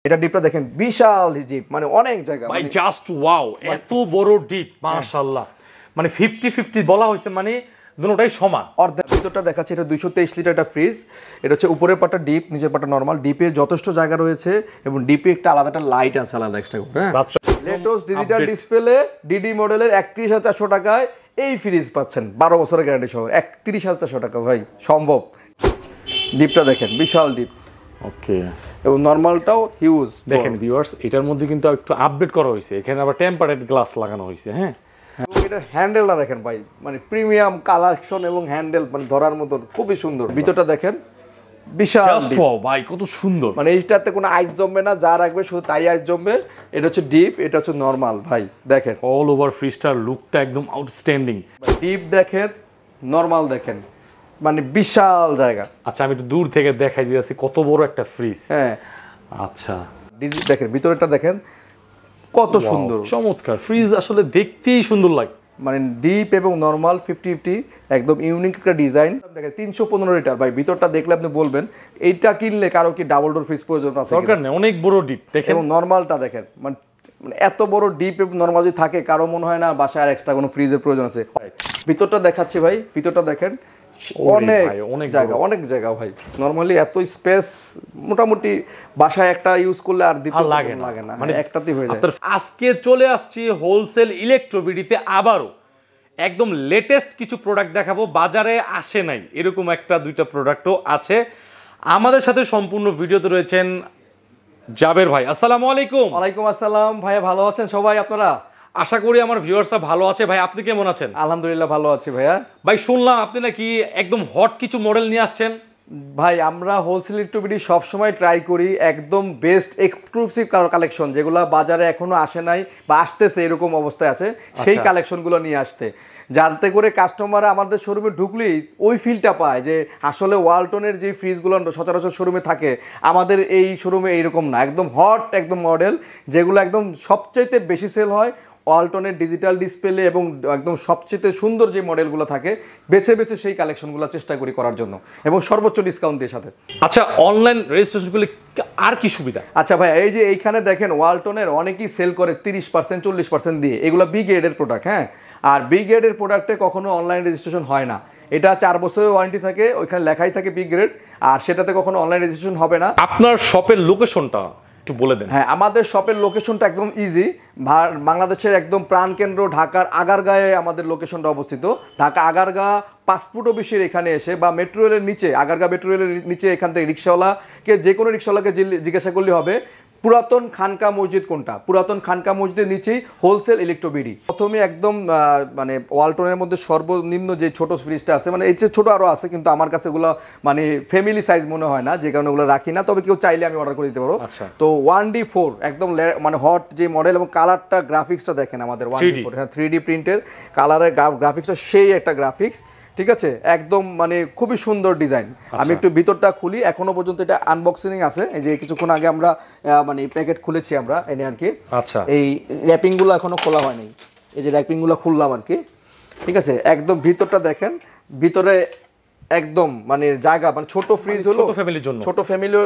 এটা ডিপটা দেখেন বিশাল ডিপ, মানে অনেক জায়গা, ভাই জাস্ট ওয়াও, এত বড় ডিপ মাশাআল্লাহ। মানে 50-50 বলা হয়েছে, মানে দুটোটাই সমান। অর্ধেক ভিতরটা দেখাচ্ছে, এটা 223 লিটার একটা ফ্রিজ। এটা হচ্ছে উপরের পাটা ডিপ, নিচের পাটা নরমাল। ডিপে যথেষ্ট জায়গা রয়েছে এবং ডিপে একটা আলাদা একটা লাইট আছে, আলাদা এক্সট্রা করে। হ্যাঁ, লেটেস্ট ডিজিটাল ডিসপ্লে ডিডি মডেলের 31,400 টাকায় এই ফ্রিজ পাচ্ছেন, 12 বছরের গ্যারান্টি সহ। 31,400 টাকা ভাই সম্ভব। ডিপটা দেখেন বিশাল ডিপ। ওকে, এবং নরমালটাও হিউজ। দেখেন ভিউয়ার্স, এটার মধ্যে কিন্তু একটু আপডেট করা হয়েছে, এখানে আবার টেম্পারেড গ্লাস লাগানো হয়েছে। হ্যাঁ, এটার হ্যান্ডেলটা দেখেন ভাই, মানে প্রিমিয়াম কালেকশন এবং হ্যান্ডেল মানে ধরার মতো খুবই সুন্দর। ভিতরটা দেখেন বিশাল ভাই, কত সুন্দর। মানে এইটাতে কোনো আইস জমবে না, যা রাখবে শুধু তাই আইস জমবে। এটা হচ্ছে ডিপ, এটা হচ্ছে নরমাল। ভাই দেখেন অল ওভার ফ্রিজটার লুকটা একদম আউটস্ট্যান্ডিং। ডিপ দেখেন, নরমাল দেখেন, মানে বিশাল জায়গা। আচ্ছা, আমি একটু দূর থেকে দেখাই দিয়েছি কত বড় একটা ফ্রিজ। হ্যাঁ, আচ্ছা দেখেন ভিতরটা দেখেন কত সুন্দর, চমৎকার ফ্রিজ। আসলে দেখতেই সুন্দর লাগে। মানে ডিপ এবং নরমাল 50-50 একদম ইউনিক একটা ডিজাইন। দেখেন 315 লিটার। ভাই ভিতরটা দেখলে আপনি বলবেন এইটা কিনলে কারো কি ডাবল ডোর ফ্রিজ প্রয়োজন আছে? দরকার নেই, অনেক বড় ডিপ দেখেন। এবং নরমালটা দেখেন, মানে এত বড় ডিপ এবং নরমাল যদি থাকে, কারো মনে হয় না বাসায় আর এক্সট্রা কোনো ফ্রিজের প্রয়োজন আছে। ভিতরটা দেখাচ্ছি ভাই, ভিতরটা দেখেন অনেক জায়গা, অনেক জায়গা ভাই। নরমালি এত স্পেস মোটামুটি বাসায় একটা ইউজ করলে আর দ্বিতীয় লাগে না, মানে একটাতেই হয়ে যায়। আজকে চলে আসছি হোলসেল ইলেকট্রোবিডিতে, আবারও একদম লেটেস্ট কিছু প্রোডাক্ট দেখাবো। বাজারে আসে নাই এরকম একটা দুইটা প্রোডাক্টও আছে। আমাদের সাথে সম্পূর্ণ ভিডিওতে রয়েছেন জাবের ভাই। আসসালামু আলাইকুম। ওয়ালাইকুম আসসালাম ভাইয়া, ভালো আছেন সবাই আপনারা? আশা করি আমার ভিউয়ার্সরা ভালো আছে। ভাই আপনি কেমন আছেন? আলহামদুলিল্লাহ ভালো আছি ভাইয়া। ভাই শুনলাম আপনি নাকি একদম হট কিছু মডেল নিয়ে আসছেন। ভাই আমরা হোলসেল ইলেকট্রোবিডি সবসময় ট্রাই করি একদম বেস্ট এক্সক্লুসিভ কালেকশন, যেগুলো বাজারে এখনো আসে নাই বা আসতেছে এরকম অবস্থায় আছে, সেই কালেকশনগুলো নিয়ে আসতে, যাতে করে কাস্টমার আমাদের শোরুমে ঢুকলেই ওই ফিলটা পায় যে আসলে ওয়ালটনের যে ফ্রিজগুলো সচরাচর শোরুমে থাকে, আমাদের এই শোরুমে এইরকম না। একদম হট একদম মডেল, যেগুলো একদম সবচাইতে বেশি সেল হয় ওয়ালটনের ডিজিটাল ডিসপ্লে, এবং একদম সবচেয়ে সুন্দর যে মডেলগুলো থাকে বেছে বেছে সেই কালেকশনগুলো চেষ্টা করি করার জন্য, এবং সর্বোচ্চ ডিসকাউন্ট দিয়ে সাথে। আচ্ছা, অনলাইন রেজিস্ট্রেশনগুলি আর কি সুবিধা? আচ্ছা ভাই, এই যে এইখানে দেখেন ওয়ালটনের অনেকেই সেল করে 30% 40% দিয়ে, এগুলো বি গ্রেডের প্রোডাক্ট। হ্যাঁ, আর বি গ্রেডের প্রোডাক্টে কখনো অনলাইন রেজিস্ট্রেশন হয় না। এটা 4 বছরের ওয়ারেন্টি থাকে, ওইখানে লেখাই থাকে বি গ্রেড, আর সেটাতে কখনো অনলাইন রেজিস্ট্রেশন হবে না। আপনার শপের লোকেশনটা একটু বলে দেন। হ্যাঁ, আমাদের শপের লোকেশনটা একদম ইজি। বাংলাদেশের একদম প্রাণকেন্দ্র ঢাকার আগারগাঁয়ে আমাদের লোকেশনটা অবস্থিত। ঢাকা আগারগাঁ পাসপোর্ট অফিসের এখানে এসে বা মেট্রো রেলের নিচে, আগারগাঁ মেট্রো রেলের নিচে, এখান থেকে রিক্সাওয়ালাকে, যে কোনো রিক্সাওয়ালাকে জিজ্ঞাসা করলে হবে পুরাতন খানকা মসজিদ কোনটা। পুরাতন খানকা মসজিদের নিচেই হোলসেল ইলেকট্রোবিডি। প্রথমে একদম মানে ওয়ালটনের মধ্যে সর্বনিম্ন যে ছোট ফ্রিজটা আছে, মানে এর চেয়ে ছোট আরও আছে, কিন্তু আমার কাছে ওগুলো মানে ফ্যামিলি সাইজ মনে হয় না, যে কারণে ওগুলো রাখি না। তবে কেউ চাইলে আমি অর্ডার করে দিতে পারবো। তো 1D4 একদম মানে হট যে মডেল, এবং কালারটা গ্রাফিক্সটা দেখেন আমাদের 1D4। হ্যাঁ, 3D প্রিন্টের কালারের গ্রাফিক্সটা সেই একটা গ্রাফিক্স, ঠিক আছে, একদম মানে খুবই সুন্দর ডিজাইন। আমি একটু ভিতরটা খুলি, এখনো পর্যন্ত এটা আনবক্সিং আছে। এই যে কিছুক্ষণ আগে আমরা মানে প্যাকেট খুলেছি আমরা এনে আর কি। আচ্ছা, এই র্যাপিংগুলো এখনো খোলা হয়নি, এই যে র্যাপিংগুলো খুললাম আর কি, ঠিক আছে। একদম ভিতরটা দেখেন, ভিতরে একদম মানে জায়গা, মানে ছোট ফ্রিজ হলো, ফ্যামিলির জন্য ছোট ফ্যামিলি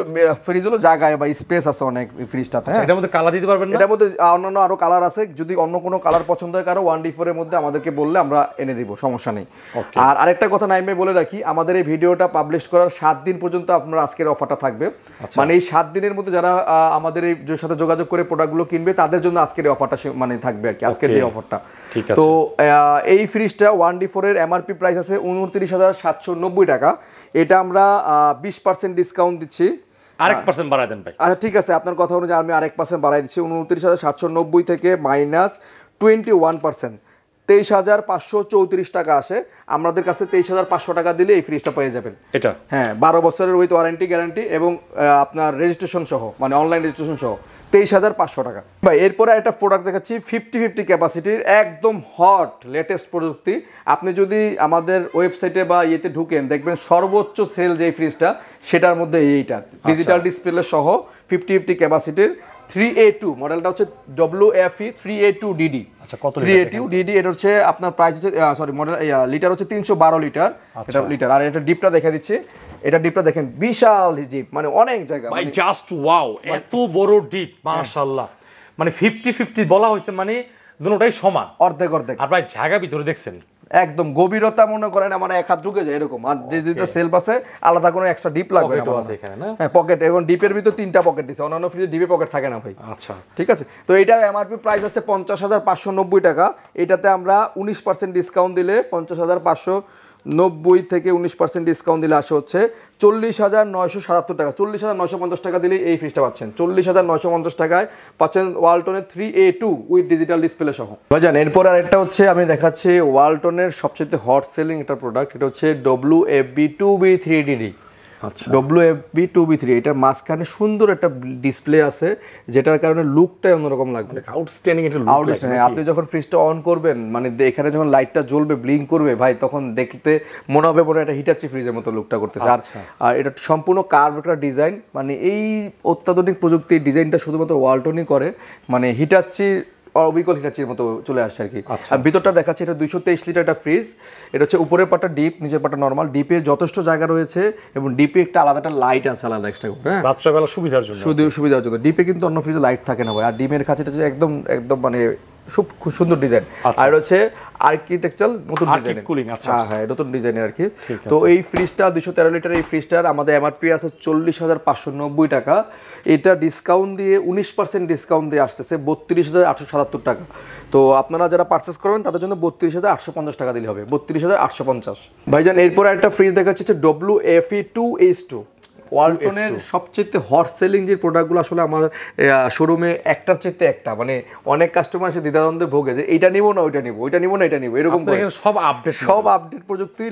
ফ্রিজ হলো, জায়গায় বা স্পেস আছে অনেক ফ্রিজটাতে। হ্যাঁ, এটার মধ্যে কালার দিতে পারবেন না? এটার মধ্যে অন্যান্য আরো কালার আছে, যদি অন্য কোনো কালার পছন্দ হয় কারো 1D4 এর মধ্যে আমাদেরকে বললে আমরা এনে দিব, সমস্যা নেই। আর আরেকটা কথা নাইমে বলে রাখি, আমাদের এই ভিডিওটা পাবলিশ করার 7 দিন পর্যন্ত আপনার আজকের অফারটা থাকবে। মানে এই 7 দিনের মধ্যে যারা আমাদের এই সাথে যোগাযোগ করে প্রোডাক্টগুলো কিনবে, তাদের জন্য আজকের এই অফারটা মানে থাকবে আর কি, আজকের যে অফারটা। তো এই ফ্রিজটা 1D4 এর এমআরপি প্রাইস আছে 29,790 টাকা। এটা আমরা 20% ডিসকাউন্ট দিচ্ছি। আরেক পার্সেন্ট বাড়ায় দেন ভাই। আচ্ছা ঠিক আছে, আপনার কথা অনুযায়ী আমি আরেক পার্সেন্ট বাড়াই দিচ্ছি। 29,790 থেকে -21%, 23,534 টাকা আসে। আমাদের কাছে 23,500 টাকা দিলে এই ফ্রিজটা পেয়ে যাবেন। এটা হ্যাঁ, 12 বছরের উইথ ওয়ারেন্টি গ্যারান্টি, এবং আপনার রেজিস্ট্রেশন সহ, মানে অনলাইন রেজিস্ট্রেশন সহ 23,500 টাকা। ভাই এরপরে একটা প্রোডাক্ট দেখাচ্ছি 50-50 ক্যাপাসিটির, একদম হট লেটেস্ট প্রযুক্তি। আপনি যদি আমাদের ওয়েবসাইটে বা ইয়েতে ঢুকেন, দেখবেন সর্বোচ্চ সেল যে ফ্রিজটা, সেটার মধ্যে এইটা ডিজিটাল ডিসপ্লে সহ 50-50 ক্যাপাসিটির 3A2 মডেলটা হচ্ছে WFE 3A2DD। আচ্ছা, কত 3A2DD এটা হচ্ছে আপনার প্রাইস হচ্ছে সরি মডেল লিটার হচ্ছে 312 লিটার, এটা লিটার। আর এটা ডিপটা দেখা দিচ্ছে, এটা ডিপটা দেখেন বিশাল ডিপ, মানে অনেক জায়গা, ভাই জাস্ট ওয়াও, এত বড় ডিপ মাশাআল্লাহ, মানে 50-50 বলা হয়েছে, মানে দুটোটাই সমান, অর্ধেক অর্ধেক। আর ভাই জায়গা ভিতরে দেখছেন একদম গভীরতা মনে করেন আমার এক হাত ঢুকে যায় এরকম। আর যে যেটা সেলফ আছে আলাদা কোনো এক্সট্রা ডিপ লাগবে না আছে এখানে না? হ্যাঁ পকেট, এবং ডিপের ভিতর 3টা পকেট দিছে, অন্যান্য ফ্রিজে ডিপে পকেট থাকে না ভাই। আচ্ছা, ঠিক আছে। তো এটার এমআরপি প্রাইস আছে 50,590 টাকা। এটাতে আমরা 19% ডিসকাউন্ট দিলে 50,590 থেকে 19% ডিসকাউন্ট দিলে আসে হচ্ছে 40,977 টাকা। 40,950 টাকা দিলে এই ফ্রিজটা পাচ্ছেন। 40,950 টাকায় পাচ্ছেন ওয়ালটনের 3A2 উইথ ডিজিটাল ডিসপ্লে সহ। ভাইজান এরপর আরেকটা হচ্ছে আমি দেখাচ্ছি ওয়ালটনের সবচেয়ে হট সেলিং একটা প্রোডাক্ট, এটা হচ্ছে WFB2B3DD। আচ্ছা, WFB2B3, এটার মাঝখানে সুন্দর একটা ডিসপ্লে আছে যেটার কারণে লুকটাই অন্যরকম লাগবে, আউটস্ট্যান্ডিং একটা লুক। আপনি যখন ফ্রিজটা অন করবেন মানে এখানে যখন লাইটটা জ্বলবে ব্লিঙ্ক করবে ভাই, তখন দেখতে মনে হবে মনে একটা হিটাচি ফ্রিজের মতো লুকটা করতেছে। আর এটা সম্পূর্ণ কার্ভ একটা ডিজাইন, মানে এই অত্যাধুনিক প্রযুক্তির ডিজাইনটা শুধুমাত্র ওয়ালটনই করে, মানে হিটাচি অবিকল হিটাচির মতো চলে আসছে আর কি। আর ভিতরটা দেখাচ্ছে এটা 223 লিটার একটা ফ্রিজ। এটা হচ্ছে উপরের পাটা ডিপ, নিচের পাটা নরমাল। ডিপে যথেষ্ট জায়গা রয়েছে এবং ডিপে একটা আলাদা একটা লাইট আছে, আলাদা এক্সট্রা করে, হ্যাঁ রাত্রেবেলা সুবিধার জন্য, সুবিধার জন্য। ডিপে কিন্তু অন্য ফ্রিজে লাইট থাকে না ভাই। আর ডিমের কাছে এটা একদম একদম মানে খুব সুন্দর ডিজাইন। আর হচ্ছে আর্কিটেকচারাল নতুন ডিজাইন, হ্যাঁ নতুন ডিজাইনের আর কি। তো এই ফ্রিজটা 213 লিটার এই ফ্রিজটার আমাদের এমআরপি আছে 40,590 টাকা। এটা ডিসকাউন্ট দিয়ে 19% ডিসকাউন্ট দিয়ে আসতেছে 32,877 টাকা। তো আপনারা যারা পারচেস করবেন তাদের জন্য 32,850 টাকা দিলে হবে, 32,850। ভাইজান এরপর একটা ফ্রিজ দেখাচ্ছে WFE2H2। ওয়ালটনের সবচেয়ে হট সেলিং যে প্রোডাক্টগুলো আসলে আমার শোরুমে একটার চাইতে একটা, মানে অনেক কাস্টমার এসে দ্বিধাদ্বন্দ্বে ভোগে যে এইটা নিবো না ওইটা নিবো, ওইটা নিবো না এটা নিবো, এরকম সব আপডেট প্রযুক্তি,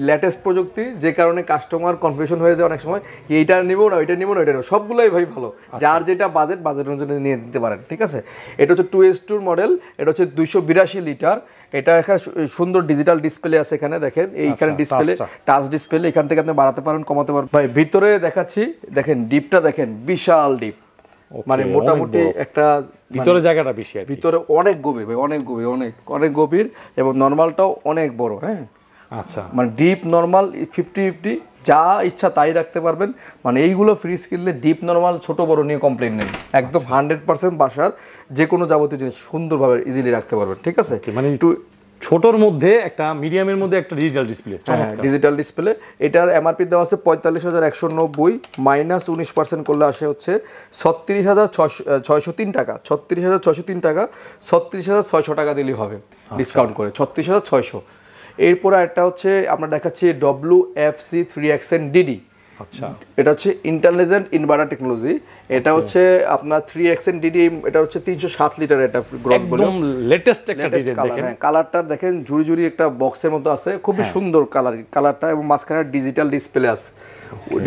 লেটেস্ট প্রযুক্তি, যে কারণে কাস্টমার কনফিউশন হয়ে যায় অনেক সময়, এইটা নিবো না ওইটা নিবো না ওইটা নিবো। সবগুলোই ভাই ভালো, যার যেটা বাজেট অনুযায়ী নিয়ে দিতে পারেন। ঠিক আছে। এটা হচ্ছে 2H2 মডেল, এটা হচ্ছে 282 লিটার। এটা এখানে সুন্দর ডিজিটাল ডিসপ্লে আছে, এখানে দেখেন এইখানে ডিসপ্লে, টাচ ডিসপ্লে, এখান থেকে আপনি বাড়াতে পারেন কমাতে পারেন। ভাই ভিতরে দেখাচ্ছি, দেখেন ডিপটা দেখেন বিশাল ডিপ, মানে মোটামুটি একটা ভিতরে জায়গাটা বেশি, ভিতরে অনেক গভীর ভাই, অনেক গভীর, অনেক গভীর, এবং নর্মালটাও অনেক বড়। হ্যাঁ আচ্ছা, মানে ডিপ নর্মাল 50-50 যা ইচ্ছা তাই রাখতে পারবেন। মানে এইগুলো ফ্রিজ কিনলে ডিপ নর্মাল ছোট বড় নিয়ে কমপ্লেন নেই, একদম 100% বাসার যে কোনো যাবতীয় জিনিস সুন্দরভাবে ইজিলি রাখতে পারবেন। ঠিক আছে। মানে একটু ছোটর মধ্যে একটা, মিডিয়ামের মধ্যে একটা ডিজিটাল ডিসপ্লে, ডিজিটাল ডিসপ্লে। এটার এমআরপি দেওয়া আছে 45,190, মাইনাস 19% করলে আসে হচ্ছে 36,603 টাকা। 36,603 টাকা, 36,600 টাকা দিলেই হবে ডিসকাউন্ট করে, 36,600। এরপরে একটা হচ্ছে আমরা দেখাচ্ছি WFC3XN-DD। আচ্ছা, এটা হচ্ছে ইন্টেলিজেন্ট ইনভার্টার টেকনোলজি। এটা হচ্ছে আপনার 3XN-DD, এটা হচ্ছে 307 লিটার, এটা গ্রস বলে একদম লেটেস্ট একটা ডিজাইন। দেখেন কালারটা দেখেন ঝুড়ি ঝুড়ি একটা বক্সের মতো আছে, খুবই সুন্দর কালারটা, এবং মাঝখানে ডিজিটাল ডিসপ্লে আছে,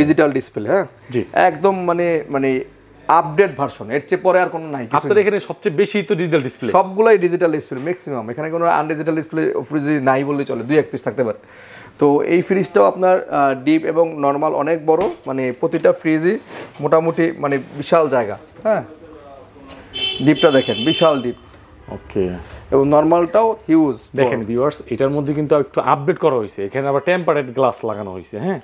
ডিজিটাল ডিসপ্লে। হ্যাঁ একদম মানে আপডেট ভার্সন, এর চেয়ে পরে আর কোনো নাই। আপনাদের এখানে সবচেয়ে বেশি তো ডিজিটাল ডিসপ্লে, সবগুলাই ডিজিটাল ডিসপ্লে ম্যাক্সিমাম, এখানে কোনো আনডিজিটাল ডিসপ্লে ফ্রিজ নাই বললে চলে, 2-1 পিস থাকতে পারে। তো এই ফ্রিজটাও আপনার ডিপ এবং নর্মাল অনেক বড়, মানে প্রতিটা ফ্রিজই মোটামুটি মানে বিশাল জায়গা। হ্যাঁ ডিপটা দেখেন বিশাল ডিপ, ওকে, এবং নর্মালটাও হিউজ। দেখেন ভিউয়ার্স, এটার মধ্যে কিন্তু একটু আপডেট করা হয়েছে, এখানে আবার টেম্পারেড গ্লাস লাগানো হয়েছে। হ্যাঁ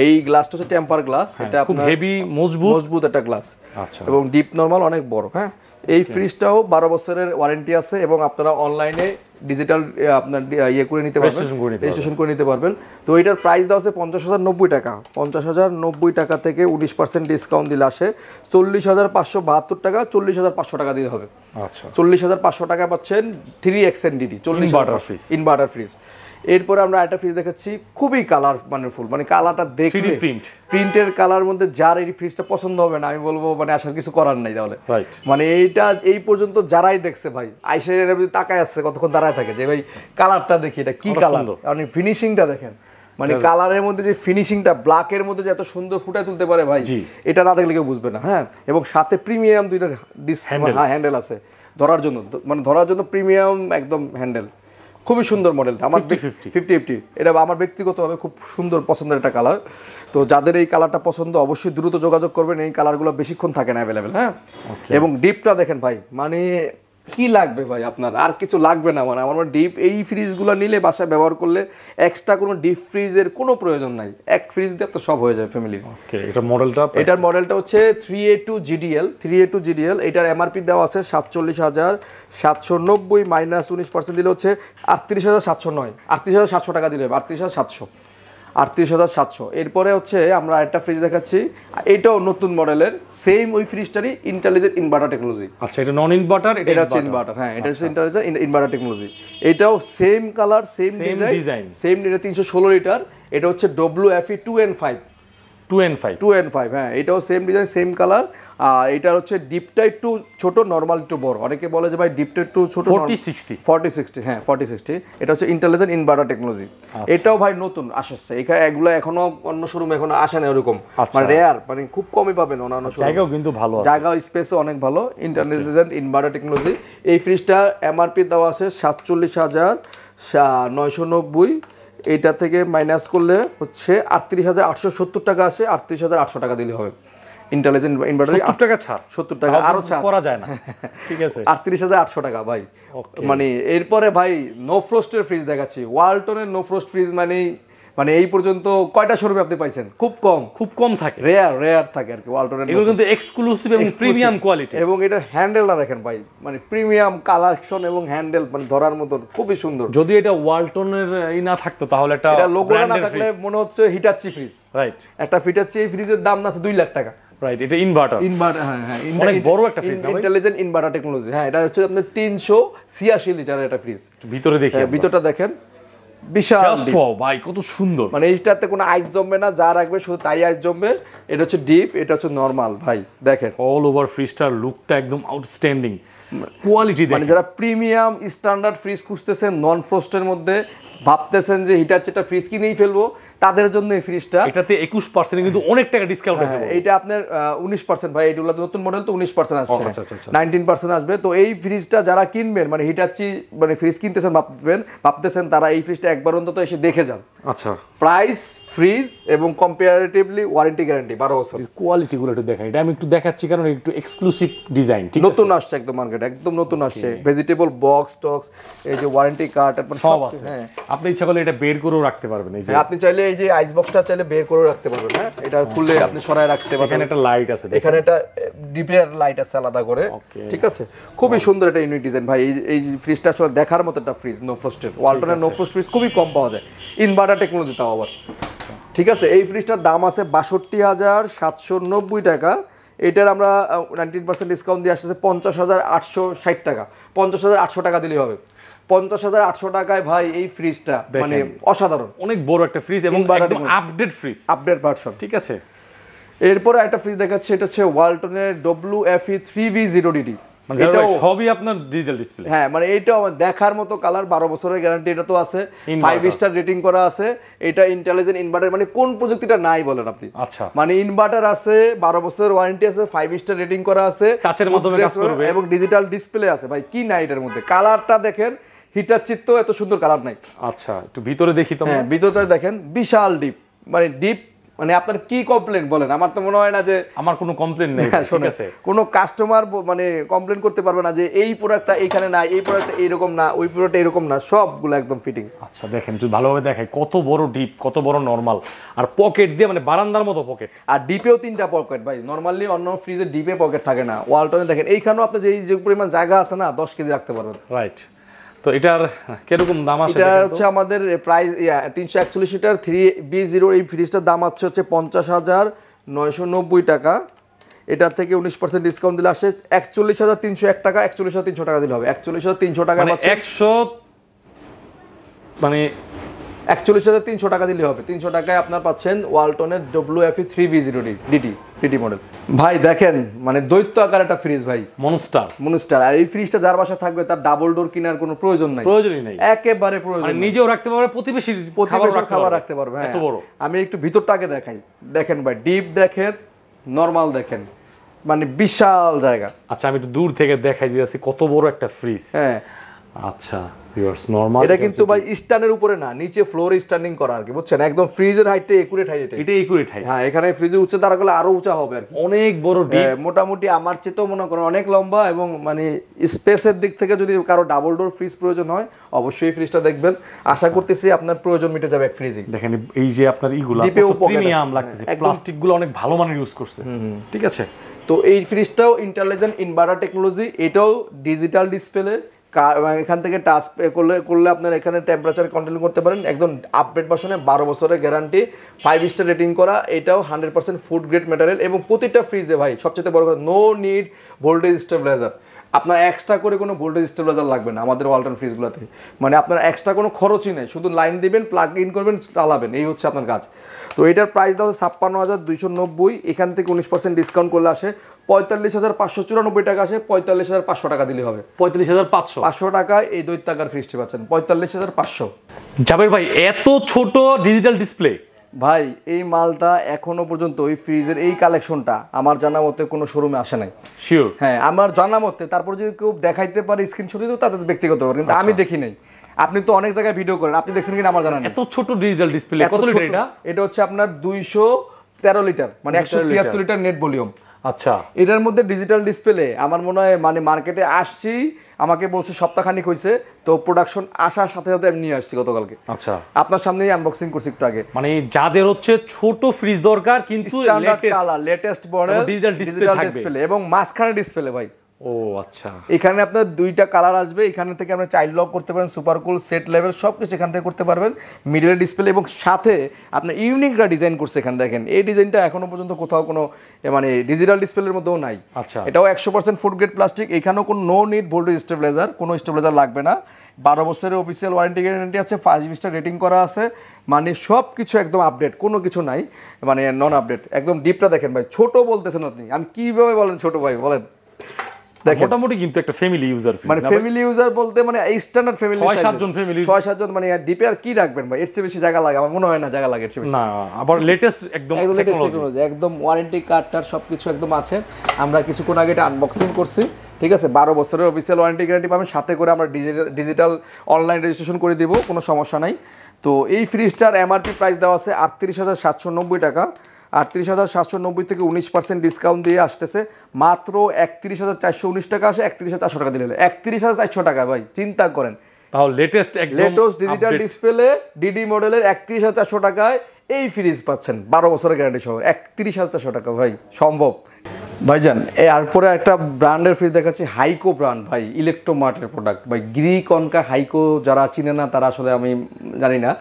এই গ্লাসটা হচ্ছে টেম্পার গ্লাস, এটা খুব হেভি মজবুত একটা গ্লাস। আচ্ছা, এবং ডিপ নরমাল অনেক বড়। হ্যাঁ এই ফ্রিজটাও 12 বছরের ওয়ারেন্টি আছে, এবং আপনারা অনলাইনে ডিজিটাল আপনার ইয়ে করে নিতে পারবেন, রেজিস্ট্রেশন করে নিতে পারবেন। তো এটার প্রাইস দেওয়া আছে 50,090 টাকা। 50,090 টাকা থেকে 19% ডিসকাউন্ট দিলে আসে 40,572 টাকা, 40,500 টাকা দিতে হবে। আচ্ছা, 40,500 টাকা পাচ্ছেন 3XN-DD ইনভার্টার ফ্রিজ। এরপরে আমরা একটা ফ্রিজ দেখাচ্ছি খুবই কালার মানে ফুল, মানে কালারটা দেখলে প্রিন্টের কালার মধ্যে যার এই ফ্রিজটা পছন্দ হবে না আমি বলবো মানে আসার কিছু করার নাই। তাহলে মানে এইটা এই পর্যন্ত যারাই দেখছে ভাই আইসে তাকায় আসছে, কতক্ষণ দাঁড়ায় থাকে যে ভাই কালারটা দেখি এটা কি কালার, মানে ফিনিশিংটা দেখেন, মানে কালারের মধ্যে যে ফিনিশিংটা ব্ল্যাকের মধ্যে যে এত সুন্দর ফুটায় তুলতে পারে ভাই, এটা না দেখলে কেউ বুঝবে না। হ্যাঁ এবং সাথে প্রিমিয়াম দুইটা হ্যান্ডেল আছে ধরার জন্য, মানে ধরার জন্য প্রিমিয়াম একদম হ্যান্ডেল, খুবই সুন্দর মডেলটা আমার 50-50 50-50 এটা আমার ব্যক্তিগতভাবে খুব সুন্দর পছন্দের একটা কালার। তো যাদের এই কালারটা পছন্দ অবশ্যই দ্রুত যোগাযোগ করবেন, এই কালারগুলো বেশিক্ষণ থাকে না অ্যাভেলেবেল। হ্যাঁ, এবং ডিপটা দেখেন ভাই, মানে কি লাগবে ভাই আপনার, আর কিছু লাগবে না। মানে আমার ডিপ এই ফ্রিজগুলো নিলে বাসায় ব্যবহার করলে এক্সট্রা কোনো ডিপ ফ্রিজের কোনো প্রয়োজন নাই, এক ফ্রিজ দিয়ে তো সব হয়ে যায় ফ্যামিলি। ওকে, এটার মডেলটা হচ্ছে 3A2 GDL। এটার এমআরপি দেওয়া আছে 47,790 মাইনাস 19% দিলে হচ্ছে 38,709, 38,700 টাকা দিলে হবে, 38,700। এরপরে হচ্ছে আমরা একটা ফ্রিজ দেখাচ্ছি, এটাও নতুন মডেলের, সেম ওই ফ্রিজটারই ইন্টেলিজেন্ট ইনভার্টার টেকনোলজি। আচ্ছা, এটা নন ইনভার্টার, এটা হচ্ছে ইনভার্টার। হ্যাঁ, এটা হচ্ছে ইন্টেলিজেন্ট ইনভার্টার টেকনোলজি। এটাও same colour, same design, same. এটা 316 লিটার। এটা হচ্ছে WFE 2N5। হ্যাঁ, এটাও সেম ডিজাইন, সেম কালার। আর এটা হচ্ছে ডিপটা একটু ছোট, নরমাল একটু বড়। অনেকে বলে যে ভাই ডিপটা একটু ছোট, 40-60। হ্যাঁ, 40-60। এটা হচ্ছে ইন্টেলিজেন্ট ইনভার্টার টেকনোলজি। এটাও ভাই নতুন আসছে, এগুলো এখনো অন্য শোরুমে এখনো আসে না এরকম, মানে রেয়ার, মানে খুব কমই পাবেন অন্যান্য শোরুমে। জায়গাও কিন্তু ভালো আছে, জায়গা স্পেসও অনেক ভালো। Intelligent inverter technology. এই ফ্রিজটা এমআরপি দেওয়া আছে 47,990। এইটা থেকে মাইনাস করলে হচ্ছে 38,870 টাকা আসে, 38,800 টাকা দিলে হবে। ইন্টেলিজেন্ট ইনভার্টার 70 টাকা ছাড়, 70 টাকা আরো ছাড় করা যায় না। ঠিক আছে, 38,800 টাকা ভাই। মানে এরপরে ভাই নো ফ্রস্টের ফ্রিজ দেখাচ্ছি, ওয়ালটনের নো ফ্রস্ট ফ্রিজ। মানে এই পর্যন্ত কয়টা শোরুমে আপনি পাইছেন? খুব কম থাকে, রেয়ার থাকে আর কি ওয়ালটনের। এগুলো কিন্তু এক্সক্লুসিভ এবং প্রিমিয়াম কোয়ালিটি। এবং এটার হ্যান্ডেলটা দেখেন ভাই, মানে প্রিমিয়াম কালেকশন এবং হ্যান্ডেল, মানে ধরার মতন খুবই সুন্দর। যদি এটা ওয়ালটনের না থাকতো তাহলে এটা লোগো না থাকলে মনে হচ্ছে হিটাচি ফ্রিজ। রাইট, একটা হিটাচি এই ফ্রিজের দাম না 2 লাখ টাকা। রাইট, এটা ইনভার্টার। হ্যাঁ, অনেক বড় একটা ফ্রিজ না ভাই, ইন্টেলিজেন্ট ইনভার্টার টেকনোলজি। হ্যাঁ, এটা হচ্ছে আপনার 386 লিটারের একটা ফ্রিজ। ভিতরে দেখি, ভিতরটা দেখেন, বিশাল ভাই, কত সুন্দর। মানে এইটাতে কোনো আইস জমবে না, যা রাখবে শুধু তাই আইস জমবে। এটা হচ্ছে ডিপ, এটা হচ্ছে নরমাল। ভাই দেখেন অল ওভার ফ্রিজটার লুকটা একদম আউটস্ট্যান্ডিং কোয়ালিটি। মানে যারা প্রিমিয়াম স্ট্যান্ডার্ড ফ্রিজ খুঁজতেছেন, নন ফ্রস্টের মধ্যে ভাবতেছেন যে হিটাচিটা ফ্রিজ কিনেই ফেলবো, তাদের জন্য এই ফ্রিজটা। এটাতে 21% কিন্তু অনেক টাকা ডিসকাউন্ট আছে। এইটা আপনার 19%। ভাই এইগুলো নতুন মডেল তো 19% আসছে, 19% আসবে। তো এই ফ্রিজটা যারা কিনবেন, মানে হিটাচি মানে ফ্রিজ কিনতেছেন ভাবতেছেন, তারা এই ফ্রিজটা একবার অন্তত এসে দেখে যান। আচ্ছা, প্রাইস, ফ্রিজ এবং কম্পারেটিভলি ওয়ারেন্টি গ্যারান্টি 12 বছর। কোয়ালিটিগুলো একটু দেখেন, এটা আমি একটু দেখাচ্ছি কারণ একটু এক্সক্লুসিভ ডিজাইন, ঠিক আছে, নতুন আসছে একদম মার্কেটে, একদম নতুন আসছে। ভেজিটেবল বক্স টক্স, এই যে ওয়ারেন্টি কার্ড সব আছে। হ্যাঁ, আপনি ইচ্ছা করলে এটা বের করেও রাখতে পারবেন। এই যে আপনি চাইলে এই যে আইস বক্সটা চাইলে বের করে রাখতে পারবেন। হ্যাঁ, এটা খুললে আপনি সরায় রাখতে পারবেন। এখানে একটা লাইট আছে, এখানে একটা ডিপের লাইট আছে আলাদা করে। ঠিক আছে, খুবই সুন্দর একটা ইউনিক ডিজাইন ভাই। এই ফ্রিজটা আসলে দেখার মতো একটা ফ্রিজ, নো ফ্রস্টের। ওয়ালটনের নো ফ্রস্ট ফ্রিজ খুবই কম পাওয়া যায়, ইনভার্টার টেকনোলজি তাও আবার। ঠিক আছে, এই ফ্রিজটার দাম আছে 62,790 টাকা। এটার আমরা 19% ডিসকাউন্ট দিয়ে আসতেছে 50,860 টাকা। 50,800 টাকা দিলেই হবে। 50,800 টাকায় ভাই এই ফ্রিজটা মানে অসাধারণ, অনেক বড় একটা ফ্রিজ এবং একদম আপডেট ফ্রিজ, আপডেট ভার্সন। ঠিক আছে। এরপরে একটা ফ্রিজ দেখাচ্ছি, এটা হচ্ছে ওয়ালটনের WFE 3V0DD। এটা সবই আপনার ডিজিটাল ডিসপ্লে। হ্যাঁ, মানে এইটাও দেখার মতো কালার, 12 বছরের গ্যারান্টি এটা তো আছে, 5 স্টার রেটিং করা আছে। এটা ইন্টেলিজেন্ট ইনভার্টার, মানে কোন প্রযুক্তিটা নাই বলেন আপনি? আচ্ছা, মানে ইনভার্টার আছে, 12 বছরের ওয়ারেন্টি আছে, 5 স্টার রেটিং করা আছে, টাচের মাধ্যমে কাজ করবে এবং ডিজিটাল ডিসপ্লে আছে। ভাই কি নাই এটার মধ্যে? কালারটা দেখেন, হিটাচির তো এত সুন্দর কালার নাই। আচ্ছা, একটু ভিতরে দেখি তো। হ্যাঁ, ভিতরে দেখেন বিশাল ডিপ, মানে ডিপ। মানে আপনার কি কমপ্লেন বলেন? আমার তো মনে হয় না যে আমার কোনো কমপ্লেন নেই, ঠিক আছে। কোনো কাস্টমার মানে কমপ্লেন করতে পারবে না যে এই প্রোডাক্টটা এইখানে না, এই প্রোডাক্টটা এইরকম না, ওই প্রোডাক্টটা এরকম না, সবগুলো একদম ফিটিংস। আচ্ছা, দেখেন একটু ভালোভাবে দেখাই, কত বড় ডিপ, কত বড় নরমাল, আর পকেট দিয়ে মানে বারান্দার মতো পকেট। আর ডিপেও 3টা পকেট ভাই, নরমালি অন্য ফ্রিজে ডিপে পকেট থাকে না। ওয়ালটনে দেখেন এইখানেও আপনি যে পরিমাণ জায়গা আছে না, 10 কেজি রাখতে পারবেন। রাইট। তো এটার কিরকম দাম আছে? এটা হচ্ছে আমাদের প্রাইস 341 লিটার 3B0 এই ফ্রিজটার দাম হচ্ছে 50,990 টাকা। এটার থেকে 19% ডিসকাউন্ট দিলে আসে 41,301 টাকা। 41,300 টাকা দিলে হবে। 41,300 টাকা মানে 100 মানে 41,300 টাকা দিলে হবে। 300 টাকায় আপনার পাচ্ছেন ওয়ালটনের WFE 3V0DD মডেল। ভাই দেখেন, মানে দৈত্য আকার একটা ফ্রিজ ভাই, মনস্টার। আর এই ফ্রিজটা যার বাসা থাকবে তার ডাবল ডোর কেনার কোনো প্রয়োজনই নাই, একেবারে প্রয়োজন। মানে নিজেও রাখতে পারবে, প্রতিবেশীর খাবার রাখতে পারবে। হ্যাঁ, এত বড়। আমি একটু ভিতরটাকে দেখাই, দেখেন ভাই, ডিপ দেখেন, নরমাল দেখেন, মানে বিশাল জায়গা। আচ্ছা, আমি একটু দূর থেকে দেখাই দিয়েছি কত বড় একটা ফ্রিজ। হ্যাঁ, আচ্ছা ভিউয়ার্স নরমাল এটা কিন্তু ভাই স্ট্যান্ডের উপরে না, নিচে ফ্লোরে স্ট্যান্ডিং করা আর কি, বুঝছেন? একদম ফ্রিজের হাইটটা একুরেট হাইট। এটা একুরেট হাইট। হ্যাঁ, এখানে ফ্রিজের উচ্চতা আরো গেলে আরো উঁচা হবে আর কি, অনেক বড় ডিপ, মোটামুটি আমার চেয়েও মনে করেন অনেক লম্বা। এবং মানে স্পেসের দিক থেকে যদি কারো ডাবল ডোর ফ্রিজ প্রয়োজন হয় অবশ্যই ফ্রিজটা দেখবেন, আশা করতেছি আপনার প্রয়োজন মিটে যাবে এক ফ্রিজে। দেখেন এই যে আপনার ইগুলা প্রিমিয়াম লাগতেছে, প্লাস্টিক গুলো অনেক ভালো মানের ইউজ করছে, ঠিক আছে। তো এই ফ্রিজটাও ইন্টেলিজেন্ট ইনভার্টার টেকনোলজি, এটাও ডিজিটাল ডিসপ্লে, এখান থেকে টাচ করলে আপনার এখানে টেম্পারেচার কন্ট্রোল করতে পারেন, একদম আপডেট ভার্সনে 12 বছরের গ্যারান্টি, 5 স্টার রেটিং করা, এটাও 100% ফুড গ্রেড ম্যাটেরিয়াল। এবং প্রতিটা ফ্রিজে ভাই সবচেয়ে বড় কথা, নো নিড ভোল্টেজ স্টেবিলাইজার। আপনার এক্সট্রা করে কোনো ভোল্টেজ স্টেবিলাইজার লাগবে না আমাদের ওয়ালটন ফ্রিজগুলোতে, মানে আপনার এক্সট্রা কোনো খরচই নেই, শুধু লাইন দিবেন, প্লাগ ইন করবেন, চালাবেন, এই হচ্ছে আপনার কাজ। তো এটার প্রাইস দাও 56,290, এখান থেকে 19% ডিসকাউন্ট করলে আসে 45,594 টাকা, আসে 45,500 টাকা দিলে হবে। 45,500 500 টাকায় এই দৈত্যাকার ফ্রিজটি পাচ্ছেন 45,500। জাবের ভাই এত ছোট ডিজিটাল ডিসপ্লে, ভাই এই মালটা এখনো পর্যন্ত ওই ফ্রিজের এই কালেকশনটা আমার জানা মতে কোনো শোরুমে আসে নাই। শিওর? হ্যাঁ, আমার জানা মতে, তারপর যদি কেউ দেখাইতে পারে স্ক্রিনশট দিতে তাদের ব্যক্তিগত ব্যাপার, কিন্তু আমি দেখি নাই। আপনি তো অনেক জায়গায় ভিডিও করেন, আপনি দেখছেন কিনা আমার জানা নেই। এত ছোট ডিজিটাল ডিসপ্লে কত লিটার এটা? এটা হচ্ছে আপনার 213 লিটার, মানে 176 লিটার নেট ভলিউম। আচ্ছা, এটার মধ্যে ডিজিটাল ডিসপ্লে আমার মনে হয় মানে মার্কেটে আসছি, আমাকে বলছে সপ্তাহখানিক হয়েছে, তো প্রোডাকশন আসার সাথে সাথে আমি নিয়ে আসছি গতকালকে। আচ্ছা, আপনার সামনেই আনবক্সিং করছি একটু আগে। মানে যাদের হচ্ছে ছোট ফ্রিজ দরকার কিন্তু লেটেস্ট মডেল ডিজিটাল ডিসপ্লে এবং মাঝখানে ডিসপ্লে ভাই। ও আচ্ছা, এখানে আপনার দুইটা কালার আসবে, এখানে থেকে আপনি চাইল্ড লক করতে পারেন, সুপার কুল, সেট লেভেল সব কিছু এখান থেকে করতে পারবেন। মিডল ডিসপ্লে এবং সাথে আপনার ইউনিকরা ডিজাইন করছে এখানে, দেখেন এই ডিজাইনটা এখনো পর্যন্ত কোথাও কোনো মানে ডিজিটাল ডিসপ্লের মধ্যেও নাই। আচ্ছা, এটাও 100% ফুড গ্রেড প্লাস্টিক, এখানেও কোনো নো নিড ভোল্টেজ স্টেবিলাইজার, কোনো স্টেবিলাইজার লাগবে না। 12 বছরের অফিসিয়াল ওয়ারেন্টি গ্যারান্টি আছে, 5 স্টার রেটিং করা আছে, মানে সব কিছু একদম আপডেট, কোনো কিছু নাই মানে নন আপডেট। একদম ডিপটা দেখেন ভাই, ছোট বলতেছেন আপনি, আমি কিভাবে বলেন ছোট ভাই বলেন? মোটামুটি কিন্তু একটা ফ্যামিলি ইউজার ফ্রিজ, মানে ফ্যামিলি ইউজার বলতে মানে এই স্ট্যান্ডার্ড ফ্যামিলি 6-7 জন ফ্যামিলি, 6-7 জন, মানে ডিপে আর কি রাখবেন ভাই? এর চেয়ে বেশি জায়গা লাগে আমার মনে হয় না, জায়গা লাগে এর চেয়ে বেশি না। আবার লেটেস্ট একদম টেকনোলজি, একদম ওয়ারেন্টি কার্ডটার সবকিছু একদম আছে। আমরা কিছুক্ষণ আগে এটা আনবক্সিং করছি, ঠিক আছে? 12 বছরের অফিসিয়াল ওয়ারেন্টি গ্যারান্টি পাবেন, সাথে করে আমরা ডিজিটাল অনলাইন রেজিস্ট্রেশন করে দিব, কোনো সমস্যা নাই। তো এই ফ্রিজটার এমআরপি প্রাইস দেওয়া আছে 38,790 টাকা। 38,790 থেকে 19% ডিসকাউন্ট দিয়ে আসতেছে মাত্র 31,419 টাকা, আসে 31,400 টাকা দিলে 31,400 টাকা। ভাই চিন্তা করেন, তাও লেটেস্ট ডিজিটাল ডিসপ্লে ডিডি মডেলের 31,400 টাকায় এই ফ্রিজ পাচ্ছেন, 12 বছরের গ্যারান্টি সহ 31,400 টাকা। ভাই সম্ভব ভাইজান। এরপরে একটা ব্র্যান্ডের ফ্রিজ দেখাচ্ছি, হাইকো ব্র্যান্ড ভাই, ইলেকট্রোমার্টের প্রোডাক্ট ভাই। গ্রি কনকা হাইকো যারা চিনে না তারা আসলে আমি জানি না।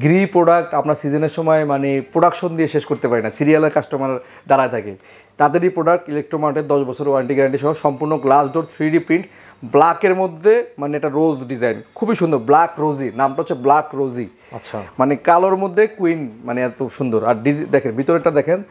গ্রি প্রোডাক্ট আপনার সিজনের সময় মানে প্রোডাকশন দিয়ে শেষ করতে পারি না, সিরিয়ালের কাস্টমার দাঁড়ায় থাকে, তাদেরই প্রোডাক্ট। ইলেকট্রোমার্টের 10 বছরের ওয়ারেন্টি গ্যারান্টি সহ, সম্পূর্ণ গ্লাস ডোর, 3D প্রিন্ট, ব্ল্যাকের মধ্যে, মানে এটা রোজ ডিজাইন, খুবই সুন্দর, ব্ল্যাক রোজি, নামটা হচ্ছে ব্ল্যাক রোজি। আচ্ছা, মানে কালোর মধ্যে কুইন, মানে এত সুন্দর। আর দেখেন ভিতরেটা দেখেন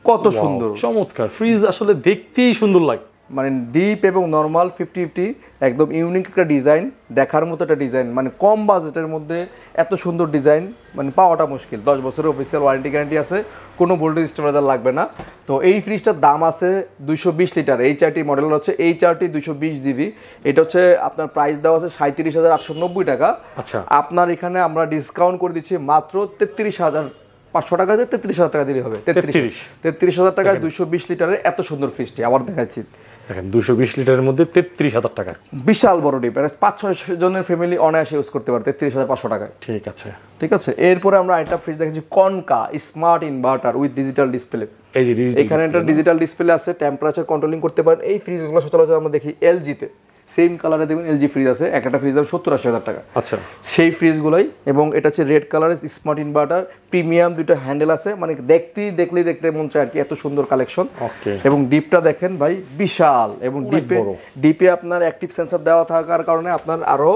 কত সুন্দর, চমৎকার ফ্রিজ, আসলে দেখতেই সুন্দর লাগে। মানে ডিপ এবং নর্মাল 50-50, একদম ইউনিক একটা ডিজাইন, দেখার মতো একটা ডিজাইন, মানে কম বাজেটের মধ্যে এত সুন্দর ডিজাইন মানে পাওয়াটা মুশকিল। 10 বছরের অফিসিয়াল ওয়ারেন্টি গ্যারান্টি আছে, কোনো ভোল্টেজ স্টেবিলাইজার লাগবে না। তো এই ফ্রিজটার দাম আছে 220 লিটার, HRT মডেল হচ্ছে HRT 220 GB। এটা হচ্ছে আপনার প্রাইস দেওয়া আছে 37,890 টাকা। আচ্ছা, আপনার এখানে আমরা ডিসকাউন্ট করে দিচ্ছি মাত্র 33,500 টাকা, 33,000 টাকা দিলে হবে। 33,000 টাকায় 220 লিটারের এত সুন্দর ফ্রিজটি আবার দেখাচ্ছি। দেখেন 220 লিটারের মধ্যে 33,000 টাকা, বিশাল বড় ডিপ, 5-6 জনের ফ্যামিলি অনায়াসে ইউজ করতে পারে 33,500 টাকায়। ঠিক আছে, ঠিক আছে। এরপরে আমরা একটা ফ্রিজ দেখাচ্ছি, concha smart inverter with digital display. এই যে এখানে একটা ডিজিটাল ডিসপ্লে আছে, টেম্পারেচার কন্ট্রোলিং করতে পারেন। এই ফ্রিজগুলো সচরাচর আমরা দেখি এলজিতে, সেম কালারে দেখবেন এলজি ফ্রিজ আছে, একটা ফ্রিজ দাম 70-80 টাকা। আচ্ছা, সেই ফ্রিজগুলোই, এবং এটা হচ্ছে রেড কালারের স্মার্ট ইনভার্টার, প্রিমিয়াম, দুটো হ্যান্ডেল আছে, মানে দেখতে মন চায় আর কি, এত সুন্দর কালেকশন। এবং ডিপটা দেখেন ভাই বিশাল, এবং ডিপে আপনার অ্যাক্টিভ সেন্সর দেওয়া থাকার কারণে আপনার আরো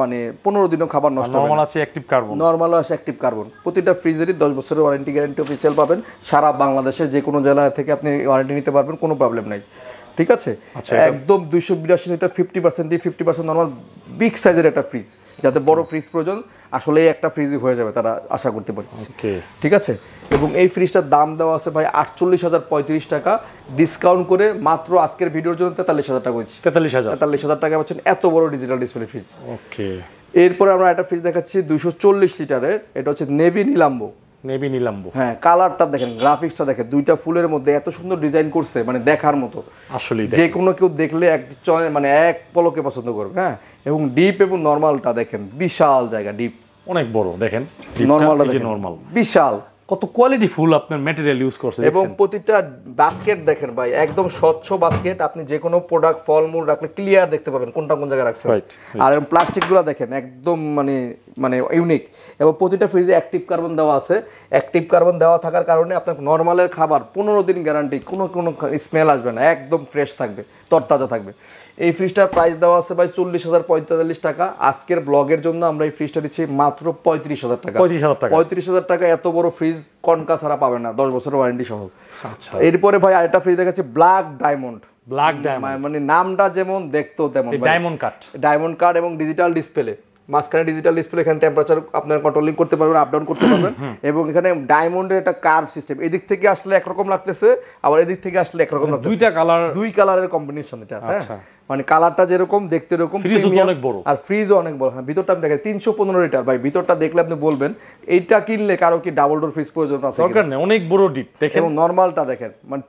মানে 15 দিনও খাবার নষ্ট হবে না। নরমাল আছে অ্যাক্টিভ কার্বন, নরমাল আছে অ্যাক্টিভ কার্বন। প্রতিটা ফ্রিজেরই 10 বছরের ওয়ারেন্টি গ্যারান্টি অফিসিয়াল পাবেন, সারা বাংলাদেশের যে কোনো জেলা থেকে আপনি ওয়ারেন্টি নিতে পারবেন, কোনো প্রবলেম নাই। ঠিক আছে আচ্ছা, একদম 282 লিটার 50% দিয়ে 50% নরমাল বিগ সাইজের একটা ফ্রিজ, যাতে বড় ফ্রিজ প্রয়োজন আসলে একটা ফ্রিজই হয়ে যাবে তারা আশা করতে পারছি। ওকে, ঠিক আছে, এবং এই ফ্রিজটার দাম দেওয়া আছে ভাই 48,035 টাকা, ডিসকাউন্ট করে মাত্র আজকের ভিডিওর জন্য 43,000 টাকা হচ্ছে। 43,000 টাকা পাচ্ছেন এত বড় ডিজিটাল ডিসপ্লে ফ্রিজ। ওকে, এরপরে আমরা একটা ফ্রিজ দেখাচ্ছি 240 লিটারের, এটা হচ্ছে নেভি নিলাম্বো। হ্যাঁ, কালারটা দেখেন, গ্রাফিক্সটা দেখেন, দুইটা ফুলের মধ্যে এত সুন্দর ডিজাইন করছে, মানে দেখার মতো। আসলে যে কোনো কেউ দেখলে মানে এক পলকে পছন্দ করবে। হ্যাঁ, এবং ডিপ এবং নরমালটা দেখেন, বিশাল জায়গা, ডিপ অনেক বড় দেখেন, নরমালটা দেখেন নরমাল বিশাল, কত কোয়ালিটি ফুল আপনার ম্যাটেরিয়াল ইউজ করছে এবং প্রতিটা বাস্কেট দেখেন ভাই, একদম স্বচ্ছ বাস্কেট, আপনি যে কোনো প্রোডাক্ট ফলমূল রাখলে ক্লিয়ার দেখতে পাবেন কোনটা কোন জায়গায় রাখছেন। আর প্লাস্টিকগুলো দেখেন একদম মানে মানে ইউনিক, এবং প্রতিটা ফ্রিজে অ্যাক্টিভ কার্বন দেওয়া আছে। অ্যাক্টিভ কার্বন দেওয়া থাকার কারণে আপনার নরমালের খাবার 15 দিন গ্যারান্টি, কোনো স্মেল আসবে না, একদম ফ্রেশ থাকবে, তরতাজা থাকবে। এই ফ্রিজটার প্রাইস দেওয়া আছে ভাই 40,045 টাকা। আজকের ব্লগের জন্য আমরা এই ফ্রিজটা দিচ্ছি মাত্র 35,000 টাকা। 35,000 টাকা এত বড় ফ্রিজ কনকা ছাড়া পাবেন না, 10 বছরের ওয়ারেন্টি সহ। এরপরে ভাই আরেকটা ফ্রিজ দেখাচ্ছি ব্ল্যাক ডায়মন্ড। মানে নামটা যেমন দেখতেও তেমন, ডায়মন্ড কাট এবং ডিজিটাল ডিসপ্লে, মাঝখানে ডিজিটাল ডিসপ্লে, এখানে টেম্পারেচার আপনার কন্ট্রোলিং করতে পারবেন, আপ ডাউন করতে পারবেন। এবং এখানে ডায়মন্ডের একটা কার্ভ সিস্টেম, এদিক থেকে আসলে একরকম লাগতেছে, আবার এদিক থেকে আসলে একরকম লাগতেছে, দুই কালারের কম্বিনেশন এটা। হ্যাঁ, মানে কালারটা যেরকম দেখতে এরকম, আর ফ্রিজও অনেক বড়। হ্যাঁ, ভিতরটা আমি দেখেন 315 লিটার ভাই, ভিতরটা দেখলে আপনি বলবেন এইটা কিনলে কারো কি ডাবল ডোর ফ্রিজ প্রয়োজন আছে, দরকার নেই, অনেক বড় ডিপ দেখেন। এবং নরমালটা দেখেন, মানে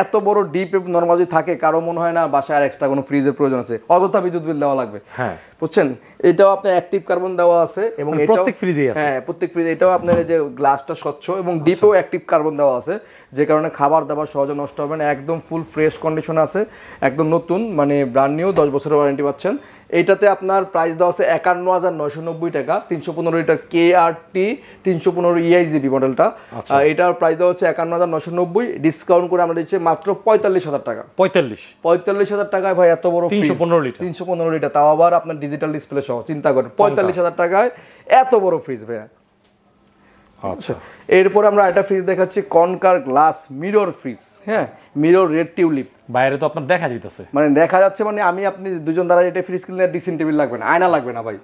এত বড় ডিপ এবং নরমাল যদি থাকে, কারো মনে হয় না বাসায় আর এক্সট্রা কোনো ফ্রিজের প্রয়োজন আছে, অযথা বিদ্যুৎ বিল দেওয়া লাগবে। হ্যাঁ, বুঝছেন, এটাও আপনার অ্যাক্টিভ কার্বন দেওয়া আছে, এবং প্রত্যেক ফ্রিজে আছে। হ্যাঁ, প্রত্যেক ফ্রিজে এটাও আপনার এই যে গ্লাসটা স্বচ্ছ, এবং ডিপেও অ্যাক্টিভ কার্বন দেওয়া আছে, যে কারণে খাবার দাবার সহজে নষ্ট হবে না, একদম ফুল ফ্রেশ কন্ডিশন আছে, একদম নতুন, মানে ব্র্যান্ড নিউ, 10 বছরের ওয়ারেন্টি পাচ্ছেন। এইটাতে আপনার প্রাইস দেওয়া আছে 51,990 টাকা, 315 লিটার KRT 315 EIGB মডেলটা। এটার প্রাইস দেওয়া হচ্ছে 51,990, ডিসকাউন্ট করে আমরা দিচ্ছি মাত্র 45,000 টাকা। 45,000 টাকায় ভাই এত বড় 315 লিটার, তাও আবার আপনার ডিজিটাল ডিসপ্লে সহ, চিন্তা করেন 45,000 টাকায় এত বড় ফ্রিজ ভাই। আচ্ছা, এরপর আমরা একটা ফ্রিজ দেখাচ্ছি কনকার গ্লাস মিরর ফ্রিজ। হ্যাঁ, মিরর রেড টিউলিপ, বাইরে তো আপনার দেখা যাচ্ছে, মানে দেখা যাচ্ছে, মানে আমি আপনি দুজন দ্বারা এটা ফ্রিজ কিনলে ড্রেসিং টেবিল লাগবে না, আয়না লাগবে না ভাই।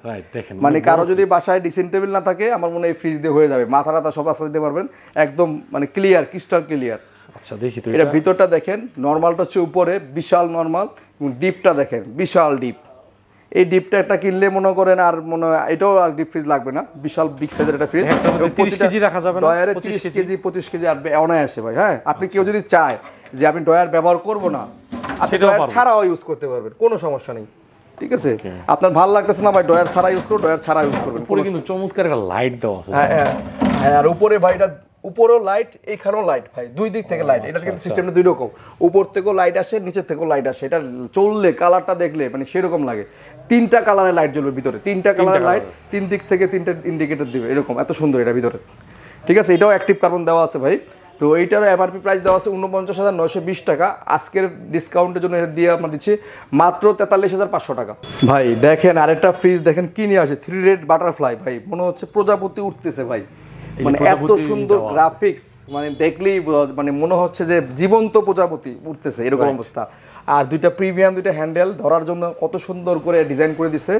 মানে কারো যদি বাসায় ড্রেসিং টেবিল না থাকে, আমার মনে হয় এই ফ্রিজ দিয়ে হয়ে যাবে, মাথা রাতা সব আসলে দিতে পারবেন, একদম মানে ক্লিয়ার, ক্রিস্টাল ক্লিয়ার। আচ্ছা, দেখি তো এটা ভিতরটা দেখেন, নরমালটা হচ্ছে উপরে বিশাল নরমাল, এবং ডিপটা দেখেন বিশাল ডিপ। এই ডিপটা একটা কিনলে মনে করেন আর মনে হয় এটাও আর ডিপ ফ্রিজ লাগবে না, বিশাল বিগ সাইজের একটা ফ্রিজ, 30 কেজি রাখা যাবে না, ডয়ারে 30 কেজি 25 কেজি আর অনায়াসে ভাই। হ্যাঁ, আপনি কেউ যদি চায় যে আমি ডয়ার ব্যবহার করব না, আপনি ডয়ার ছাড়াও ইউজ করতে পারবেন, কোনো সমস্যা নেই। ঠিক আছে, আপনার ভালো লাগতেছে না ভাই ডয়ার ছাড়া ইউজ করুন, ডয়ার ছাড়া ইউজ করবেন। পুরো কিন্তু চমৎকার একটা লাইট দেওয়া আছে। হ্যাঁ, আর উপরে ভাই এটা উপরেও লাইট, এইখানেও লাইট ভাই, দুই দিক থেকে লাইট। এটা কিন্তু সিস্টেমটা দুই রকম, উপর থেকেও লাইট আসে, নিচের থেকেও লাইট আসে। এটা চললে কালারটা দেখলে মানে সেরকম লাগে, 3টা কালারের লাইট জ্বলবে ভিতরে, 3টা কালারের লাইট, 3 দিক থেকে 3টা ইন্ডিকেটর দিবে, এরকম এত সুন্দর এটা ভিতরে। ঠিক আছে, এটাও অ্যাক্টিভ কার্বন দেওয়া আছে ভাই। তো এইটার এমআরপি প্রাইস দেওয়া আছে 49,920 টাকা, আজকের ডিসকাউন্টের জন্য এটা দিয়ে আমরা দিচ্ছি মাত্র 43,500 টাকা। ভাই দেখেন আরেকটা ফ্রিজ দেখেন কি নিয়ে আসে, 3 রেড বাটারফ্লাই ভাই, মনে হচ্ছে প্রজাপতি উঠতেছে ভাই, মানে এত সুন্দর গ্রাফিক্স, মানে দেখলেই মানে মনে হচ্ছে যে জীবন্ত প্রজাপতি উঠতেছে, এরকম অবস্থা। আর দুইটা প্রিমিয়াম, দুইটা হ্যান্ডেল ধরার জন্য কত সুন্দর করে ডিজাইন করে দিছে।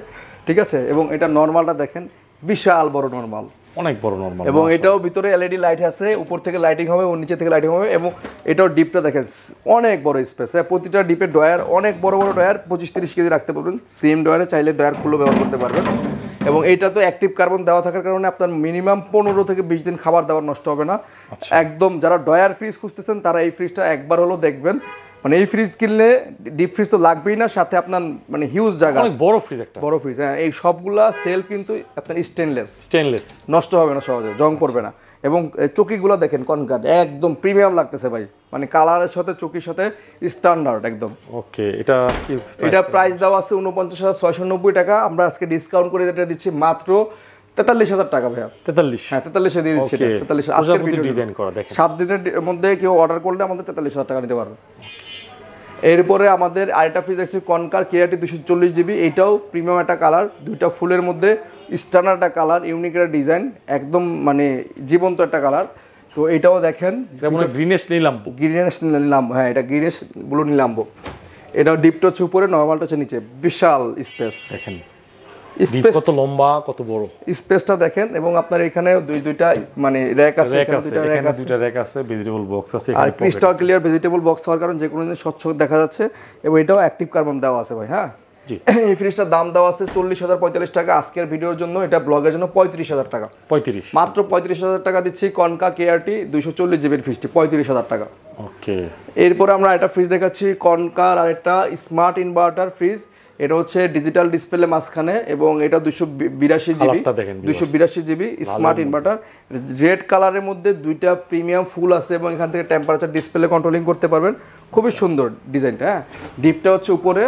ঠিক আছে, এবং এটা নরমালটা দেখেন বিশাল বড় নরমাল, অনেক বড় নরমাল, এবং এটাও ভিতরে এলইডি লাইট আছে, উপর থেকে লাইটিং হবে এবং নিচে থেকে লাইটিং হবে, এবং এটাও ডিপটা দেখেন অনেক বড় স্পেস। প্রতিটা ডিপের ডয়ার অনেক বড় বড় ডয়ার, 25-30 কেজি রাখতে পারবেন, সেম ডয়ারে চাইলে ডয়ার খুলে ব্যবহার করতে পারবেন। এবং এইটা তো অ্যাক্টিভ কার্বন দেওয়া থাকার কারণে আপনার মিনিমাম 15 থেকে 20 দিন খাবার দাবার নষ্ট হবে না। একদম যারা ডয়ার ফ্রিজ খুঁজতেছেন তারা এই ফ্রিজটা একবার হলো দেখবেন, মানে এই ফ্রিজ কিনলে ডিপ ফ্রিজ তো লাগবেই না, সাথে আপনার মানে হিউজ জায়গা, অনেক বড় ফ্রিজ, একটা বড় ফ্রিজ। হ্যাঁ, এই সবগুলা সেল কিন্তু আপনার স্টেনলেস, নষ্ট হবে না সহজে, জং পড়বে না। এবং চকিগুলো দেখেন কনকাট, একদম প্রিমিয়াম লাগতেছে ভাই, মানে কালারের সাথে চকির সাথে স্ট্যান্ডার্ড একদম। ওকে, এটা প্রাইস দেওয়া আছে 49,690 টাকা, আমরা আজকে ডিসকাউন্ট করে এটা দিচ্ছি মাত্র 43,000 টাকা ভাইয়া। 43? হ্যাঁ, 43 দিয়ে দিচ্ছি। 43 আজকের ভিডিও ডিজাইন করা, দেখেন 7 দিনের মধ্যে কেউ অর্ডার করলে আমাদের 43,000 টাকা নিতে পারবে। এরপরে আমাদের আরেকটা ফ্রিজ আছে কনকার KRT 240 GB, এইটাও প্রিমিয়াম একটা কালার, দুইটা ফুলের মধ্যে স্ট্যান্ডার্ড একটা কালার, ইউনিক একটা ডিজাইন, একদম মানে জীবন্ত একটা কালার। তো এটাও দেখেন গ্রিনেশ নিলাম্বো, হ্যাঁ, এটা গ্রিনেশ ব্লু নিলাম্বো। এটা ডিপটা হচ্ছে উপরে, নরমালটা হচ্ছে নিচে, বিশাল স্পেস দেখেন কত লম্বা কত বড় স্পেসটা দেখেন। এবং আপনার এখানে দুইটা মানে র্যাক আছে, এখানে দুইটা র‍্যাক আছে, ভেজিটেবল বক্স আছে, আর ক্রিস্টাল ক্লিয়ার ভেজিটেবল বক্স হওয়ার কারণে যে কোনো জিনিস স্বচ্ছ দেখা যাচ্ছে। এবং এটাও অ্যাক্টিভ কার্বন দেওয়া আছে ভাই। হ্যাঁ, এই ফ্রিজটার দাম দেওয়া আছে 40,045 টাকা আজকের ভিডিওর জন্য, এটা ব্লগের জন্য 35,000 টাকা, 35 মাত্র 35,000 টাকা দিচ্ছি। কনকা কেআরটি 240 জিবির ফ্রিজটি 35,000 টাকা। ওকে, এরপরে আমরা একটা ফ্রিজ দেখাচ্ছি কনকার আর একটা স্মার্ট ইনভার্টার ফ্রিজ। এটা হচ্ছে ডিজিটাল ডিসপ্লে মাঝখানে এবং এটা 282 GB, 282 GB smart inverter, red কালারের মধ্যে দুইটা প্রিমিয়াম ফুল আছে এবং এখান থেকে টেম্পারেচার ডিসপ্লে কন্ট্রোলিং করতে পারবেন। খুবই সুন্দর ডিজাইনটা। হ্যাঁ, ডিপটা হচ্ছে উপরে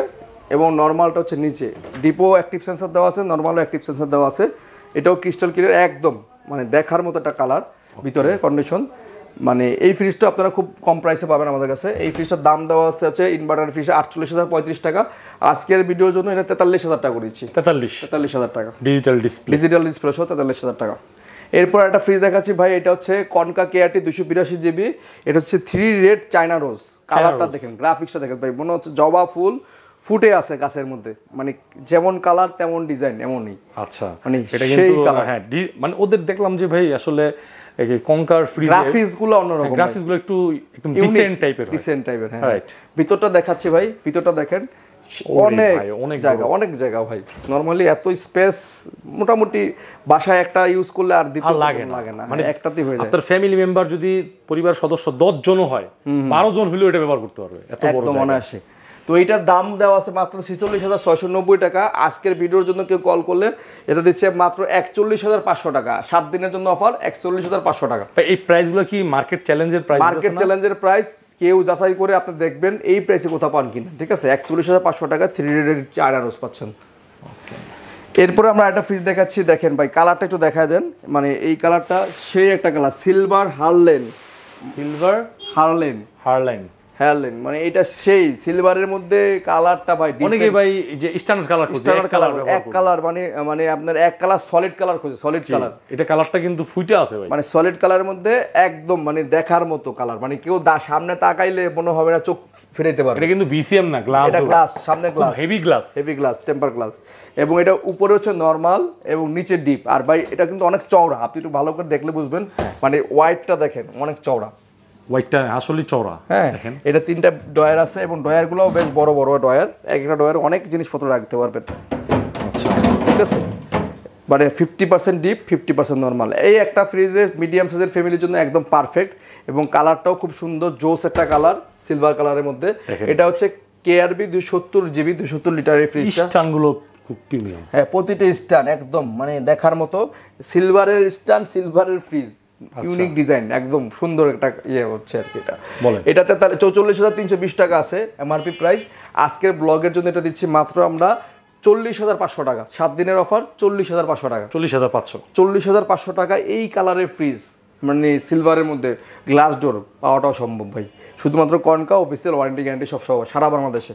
এবং নর্মালটা হচ্ছে নিচে। ডিপও অ্যাক্টিভ সেন্সর দেওয়া আছে, নর্মালও অ্যাক্টিভ সেন্সর দেওয়া আছে। এটাও ক্রিস্টাল ক্লিয়ার একদম, মানে দেখার মতো একটা কালার, ভিতরে কন্ডিশন। মানে এই ফ্রিজটা আপনারা খুব কম প্রাইসে পাবেন আমাদের কাছে। এই ফ্রিজটার দাম দেওয়া আছে ইনভার্টার ফ্রিজ 48,035 টাকা। আজকের ভিডিওর জন্য এটা 43,000 টাকা করেছি। 43,000 টাকা ডিজিটাল ডিসপ্লে সহ 43,000 টাকা। এরপর একটা ফ্রিজ দেখাচ্ছি ভাই, এটা হচ্ছে কনকা কেআরটি 282 জিবি। এটা হচ্ছে 3 রেড চায়না রোজ। কালারটা দেখেন, গ্রাফিক্সটা দেখেন ভাই, মনে হচ্ছে জবা ফুল ফুটে আছে গাছের মধ্যে, মানে যেমন কালার তেমন ডিজাইন, এমনই। আচ্ছা, মানে এটা কিন্তু হ্যাঁ, মানে ওদের দেখলাম যে ভাই আসলে কনকার ফ্রিজ গ্রাফিক্স গুলো অন্যরকম, গ্রাফিক্স গুলো একটু একদম ডিসেন্ট টাইপের। হ্যাঁ, ভিতরটা দেখাচ্ছি ভাই, ভিতরটা দেখেন, অনেক জায়গা ভাই। নরমালি এত স্পেস মোটামুটি বাসায় একটা ইউজ করলে আর দিতে লাগে না, মানে একটাতেই হয়ে যায়। আপনার ফ্যামিলি মেম্বার যদি পরিবার সদস্য 10 জনও হয়, 12 জন হলেও এটা ব্যবহার করতে পারবে, এত বড় মনে আসে। তো এইটার দাম দেওয়া আছে মাত্র 46,690 টাকা। আজকের ভিডিওর জন্য কেউ কল করলে এটা দিচ্ছে মাত্র 41,500 টাকা। 7 দিনের জন্য অফার, 41,500 টাকা। এই প্রাইসগুলো কি মার্কেট চ্যালেঞ্জের প্রাইস? মার্কেট চ্যালেঞ্জের প্রাইস, কেউ যাচাই করে আপনি দেখবেন এই প্রাইসে কোথাও পান কিনা। ঠিক আছে, 41,500 টাকা 3 রেডের চায়না রোজ পাচ্ছেন। এরপরে আমরা একটা ফ্রিজ দেখাচ্ছি, দেখেন ভাই কালারটা একটু দেখা দেন। মানে এই কালারটা সেই একটা কালার, সিলভার হারলেন, মানে এটা সেই সিলভারের মধ্যে কালারটা ভাই, অনেকে ভাই যে স্ট্যান্ডার্ড কালার খোঁজে, এক কালার, মানে আপনার এক কালার সলিড কালার খোঁজে, সলিড কালার। এটা কালারটা কিন্তু ফুটে আছে ভাই, মানে সলিড কালারের মধ্যে একদম মানে দেখার মতো কালার, মানে কেউ সামনে তাকাইলে মনে হবে না চোখ ফেরাইতে পারবে। এটা কিন্তু বিসিএম না, গ্লাস, এটা গ্লাস, সামনে glass, heavy glass, temper glass. এবং এটা উপরে হচ্ছে নরমাল এবং নিচে ডিপ। আর ভাই এটা কিন্তু অনেক চওড়া, আপনি একটু ভালো করে দেখলে বুঝবেন। মানে ওয়াইডটা দেখেন, অনেক চওড়া, ওয়াইডটা আসলে চওড়া। হ্যাঁ, এটা 3টা ডয়ার আছে এবং ডয়ারগুলোও বেশ বড় বড় ডয়ার। একটা ডয়ারে অনেক জিনিসপত্র রাখতে পারবেন। আচ্ছা, ঠিক আছে, মানে 50% ডিপ 50% নরমাল। এই একটা ফ্রিজের মিডিয়াম সাইজের ফ্যামিলির জন্য একদম পারফেক্ট। এবং কালারটাও খুব সুন্দর, জোস একটা কালার, সিলভার কালারের মধ্যে। এটা হচ্ছে কেআরবি 270 জিবি 270 লিটারের ফ্রিজটা। স্ট্যান্ডগুলো খুব প্রিমিয়াম। হ্যাঁ, প্রতিটা স্ট্যান্ড একদম মানে দেখার মতো, সিলভারের স্ট্যান্ড, সিলভারের ফ্রিজ, ইউনিক ডিজাইন, একদম সুন্দর একটা ইয়ে হচ্ছে আর কি। এটা এটাতে তাহলে 44,320 টাকা আছে এমআরপি প্রাইস। আজকের ব্লগের জন্য এটা দিচ্ছি মাত্র আমরা 40,500 টাকা। 7 দিনের অফার, 40,500 টাকা, 40,500 টাকা। এই কালারের ফ্রিজ, মানে সিলভারের মধ্যে গ্লাস ডোর পাওয়াটাও সম্ভব ভাই, শুধুমাত্র কনকা অফিসিয়াল ওয়ারেন্টি গ্যারান্টি সব সারা বাংলাদেশে।